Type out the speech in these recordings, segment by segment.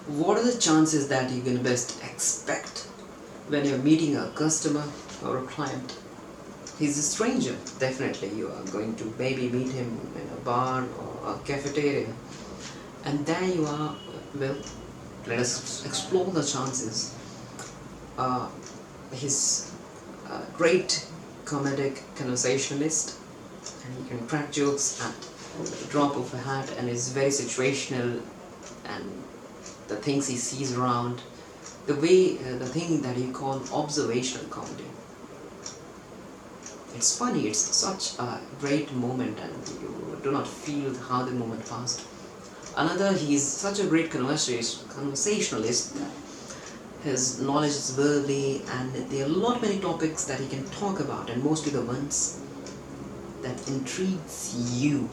What are the chances that you can best expect when you're meeting a customer or a client? He's a stranger. Definitely, you are going to maybe meet him in a bar or a cafeteria, and there you are. Well, let us explore the chances. Uh, he's a great comedic conversationalist, and he can crack jokes at the drop of a hat, and is very situational, and the things he sees around, the thing that you call observational comedy. It's funny, it's such a great moment, and you do not feel how the moment passed. Another, he is such a great conversationalist. His knowledge is worldly, and there are a lot many topics that he can talk about, and mostly the ones that intrigues you.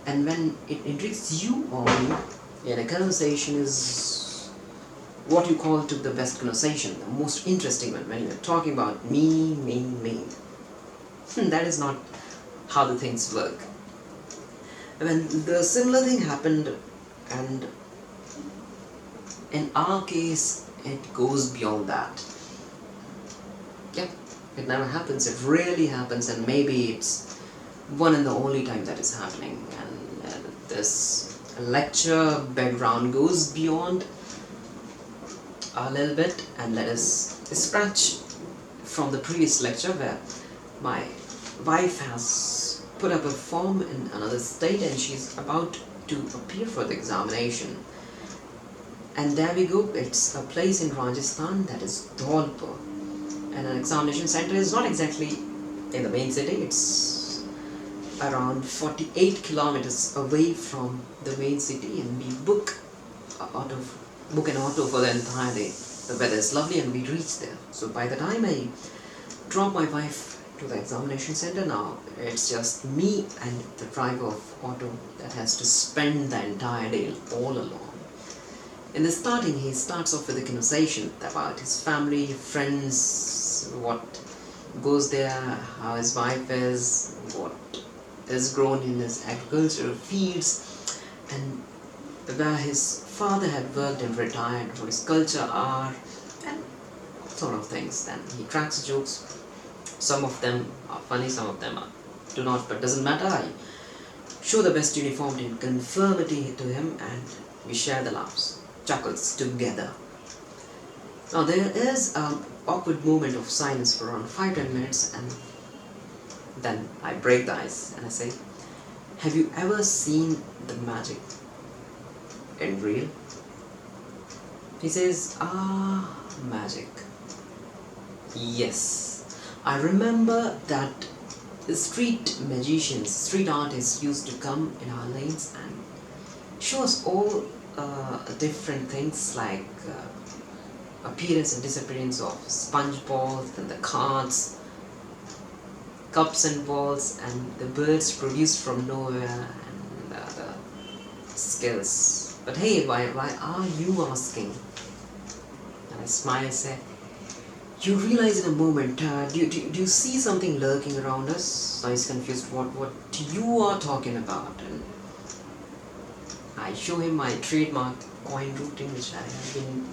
And when it intrigues you only, yeah, the conversation is what you call to the best conversation, the most interesting one, when you're talking about me. That is not how the things work. When the similar thing happened, and in our case, it goes beyond that. Yeah, it never happens, it rarely happens, and maybe it's one and the only time that is happening. And this lecture background goes beyond a little bit, and let us scratch from the previous lecture where my wife has put up a form in another state and she's about to appear for the examination. And there we go, it's a place in Rajasthan that is Dholpur, and an examination center is not exactly in the main city, it's around 48 kilometers away from the main city, and we book an auto for the entire day. The weather is lovely and we reach there. So by the time I drop my wife to the examination center, now it's just me and the driver of auto that has to spend the entire day all alone. In the starting, he starts off with a conversation about his family, friends, what goes there, how his wife is, what is grown in his agricultural fields, and where his father had worked and retired, what his culture are, and sort of things. Then he cracks jokes. Some of them are funny, some of them do not, but doesn't matter. I show the best uniformity and conformity to him, and we share the laughs, chuckles together. Now there is an awkward moment of silence for around 5-10 minutes, and then I break the ice and I say, have you ever seen the magic in real? He says, magic. Yes. I remember that the street magicians, street artists used to come in our lanes and show us all different things like appearance and disappearance of sponge balls and the cards, cups and balls, and the birds produced from nowhere, and the skills. But hey, why are you asking? And I smile and say, you realize in a moment, do you see something lurking around us? So he's confused what you are talking about. And I show him my trademark coin routing, which I have been